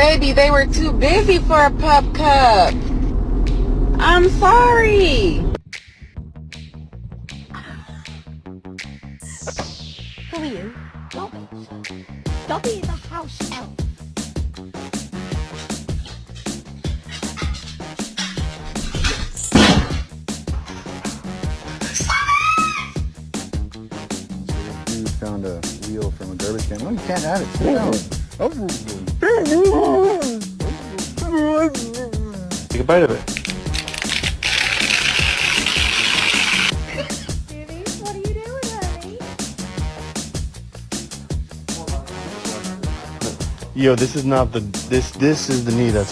baby, they were too busy for a pup cup. I'm sorry. Who are you? Dobby. Dobby is a house elf. You found a wheel from a garbage can. No, you can't have it. Sit down. Take a bite of it. Judy, what are you doing, honey? Yo, this is not the this is the knee that's